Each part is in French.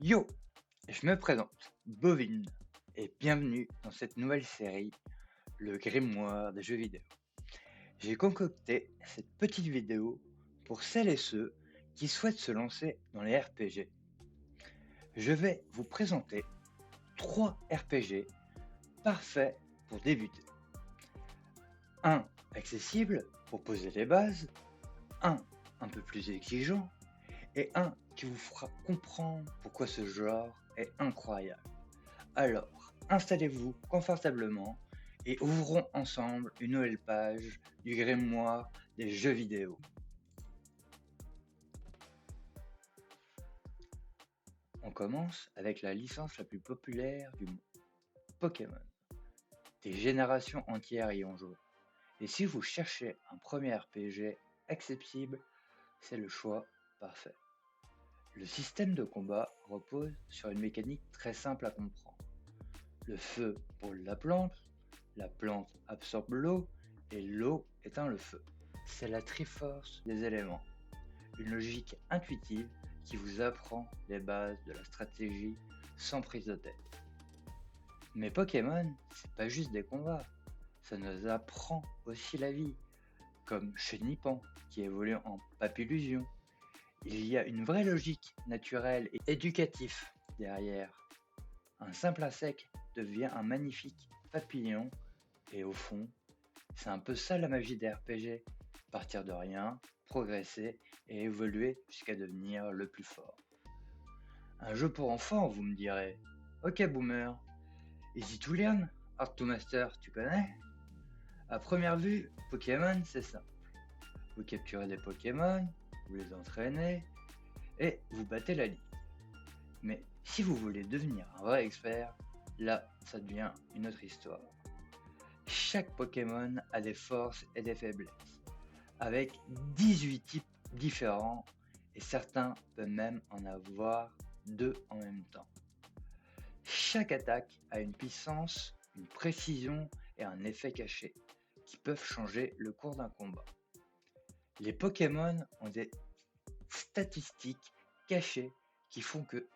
Yo, je me présente, Bovine, et bienvenue dans cette nouvelle série, le grimoire des jeux vidéo. J'ai concocté cette petite vidéo pour celles et ceux qui souhaitent se lancer dans les RPG. Je vais vous présenter 3 RPG parfaits pour débuter. Un accessible pour poser les bases, un peu plus exigeant, et un qui vous fera comprendre pourquoi ce genre est incroyable. Alors, installez-vous confortablement et ouvrons ensemble une nouvelle page du grimoire des jeux vidéo. On commence avec la licence la plus populaire du monde, Pokémon. Des générations entières y ont joué. Et si vous cherchez un premier RPG accessible, c'est le choix parfait. Le système de combat repose sur une mécanique très simple à comprendre. Le feu brûle la plante absorbe l'eau et l'eau éteint le feu. C'est la Triforce des éléments, une logique intuitive qui vous apprend les bases de la stratégie sans prise de tête. Mais Pokémon, c'est pas juste des combats, ça nous apprend aussi la vie, comme Chenipan qui évolue en Papillusion. Il y a une vraie logique naturelle et éducative derrière. Un simple insecte devient un magnifique papillon et au fond, c'est un peu ça la magie des RPG. Partir de rien, progresser et évoluer jusqu'à devenir le plus fort. Un jeu pour enfants, vous me direz. Ok boomer. Easy to learn, hard to master, tu connais? À première vue, Pokémon c'est simple. Vous capturez des Pokémon, vous les entraînez et vous battez la ligue. Mais si vous voulez devenir un vrai expert, là ça devient une autre histoire. Chaque Pokémon a des forces et des faiblesses, avec 18 types différents, et certains peuvent même en avoir 2 en même temps. Chaque attaque a une puissance, une précision et un effet caché, qui peuvent changer le cours d'un combat. Les Pokémon ont des statistiques cachées qui font que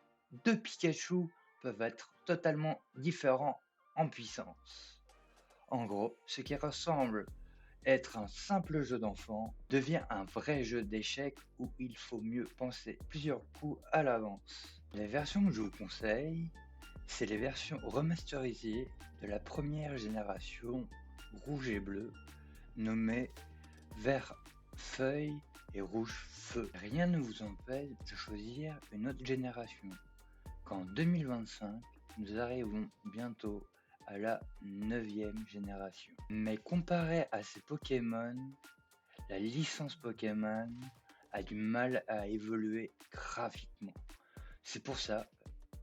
2 Pikachu peuvent être totalement différents en puissance. En gros, ce qui ressemble être un simple jeu d'enfant devient un vrai jeu d'échecs où il faut mieux penser plusieurs coups à l'avance. Les versions que je vous conseille, c'est les versions remasterisées de la première génération rouge et bleu, nommées vert feuille et rouge feu. Rien ne vous empêche de choisir une autre génération. Qu'en 2025, nous arrivons bientôt à la 9e génération. Mais comparé à ces Pokémon, la licence Pokémon a du mal à évoluer graphiquement. C'est pour ça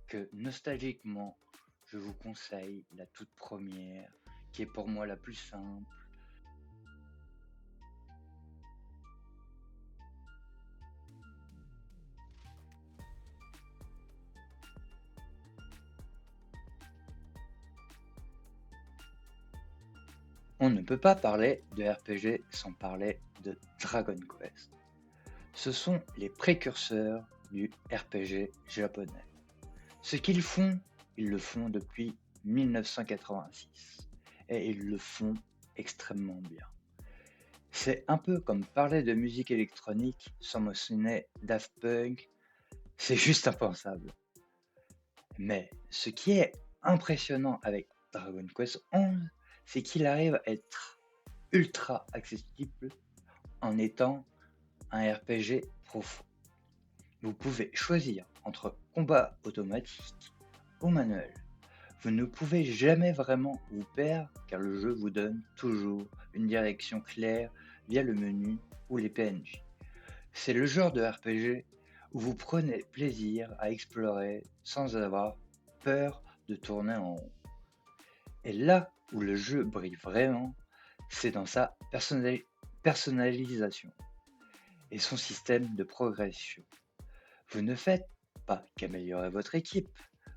que nostalgiquement, je vous conseille la toute première, qui est pour moi la plus simple. On ne peut pas parler de RPG sans parler de Dragon Quest. Ce sont les précurseurs du RPG japonais. Ce qu'ils font, ils le font depuis 1986 et ils le font extrêmement bien. C'est un peu comme parler de musique électronique sans mentionner Daft Punk, c'est juste impensable. Mais ce qui est impressionnant avec Dragon Quest XI, c'est qu'il arrive à être ultra accessible en étant un RPG profond. Vous pouvez choisir entre combat automatique ou manuel. Vous ne pouvez jamais vraiment vous perdre car le jeu vous donne toujours une direction claire via le menu ou les PNJ. C'est le genre de RPG où vous prenez plaisir à explorer sans avoir peur de tourner en rond. Et là où le jeu brille vraiment, c'est dans sa personnalisation et son système de progression. Vous ne faites pas qu'améliorer votre équipe,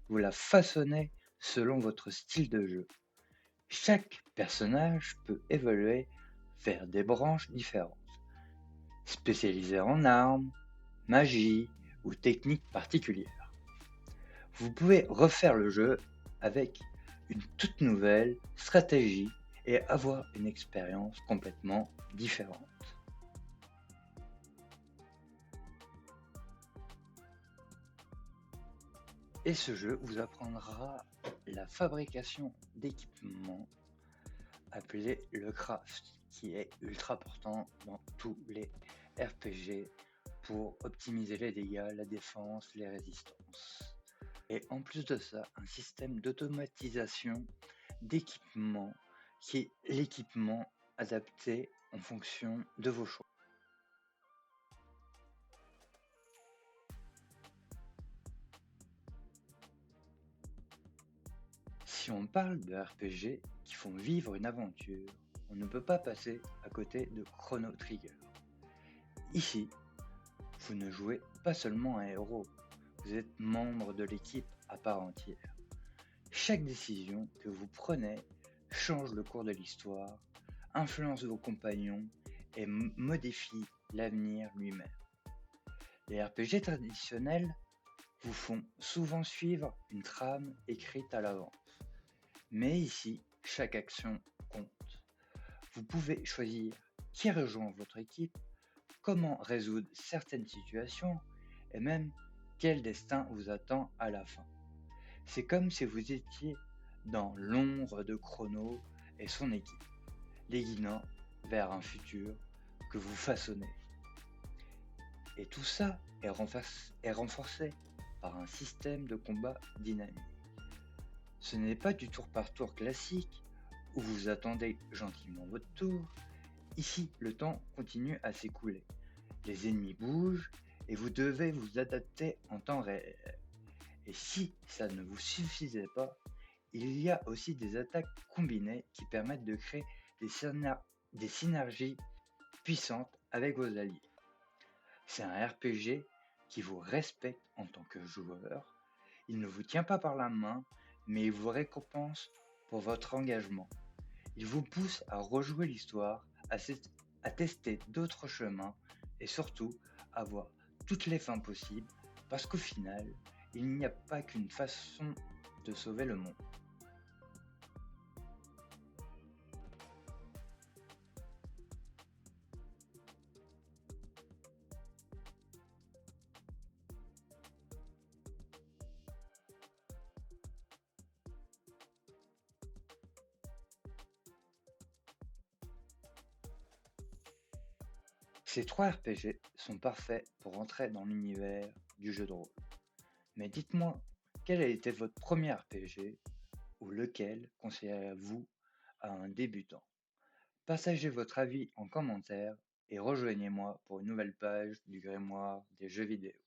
vous la façonnez selon votre style de jeu. Chaque personnage peut évoluer vers des branches différentes, spécialisées en armes, magie ou techniques particulières. Vous pouvez refaire le jeu avec une toute nouvelle stratégie et avoir une expérience complètement différente. Et ce jeu vous apprendra la fabrication d'équipements appelé le craft, qui est ultra important dans tous les RPG pour optimiser les dégâts, la défense, les résistances. Et en plus de ça, un système d'automatisation d'équipement qui est l'équipement adapté en fonction de vos choix. Si on parle de RPG qui font vivre une aventure, on ne peut pas passer à côté de Chrono Trigger. Ici, vous ne jouez pas seulement un héros, vous êtes membre de l'équipe à part entière. Chaque décision que vous prenez change le cours de l'histoire, influence vos compagnons et modifie l'avenir lui-même. Les RPG traditionnels vous font souvent suivre une trame écrite à l'avance. Mais ici, chaque action compte. Vous pouvez choisir qui rejoint votre équipe, comment résoudre certaines situations et même quel destin vous attend à la fin. C'est comme si vous étiez dans l'ombre de Chrono et son équipe, les guidant vers un futur que vous façonnez. Et tout ça est renforcé par un système de combat dynamique. Ce n'est pas du tour par tour classique où vous attendez gentiment votre tour. Ici, le temps continue à s'écouler. Les ennemis bougent et vous devez vous adapter en temps réel. Et si ça ne vous suffisait pas, il y a aussi des attaques combinées qui permettent de créer des synergies puissantes avec vos alliés. C'est un RPG qui vous respecte en tant que joueur. Il ne vous tient pas par la main, mais il vous récompense pour votre engagement. Il vous pousse à rejouer l'histoire, à tester d'autres chemins et surtout à voir toutes les fins possibles parce qu'au final, il n'y a pas qu'une façon de sauver le monde. Ces trois RPG sont parfaits pour entrer dans l'univers du jeu de rôle. Mais dites-moi, quel a été votre premier RPG ou lequel conseilleriez-vous à un débutant? Partagez votre avis en commentaire et rejoignez-moi pour une nouvelle page du Grimoire des jeux vidéo.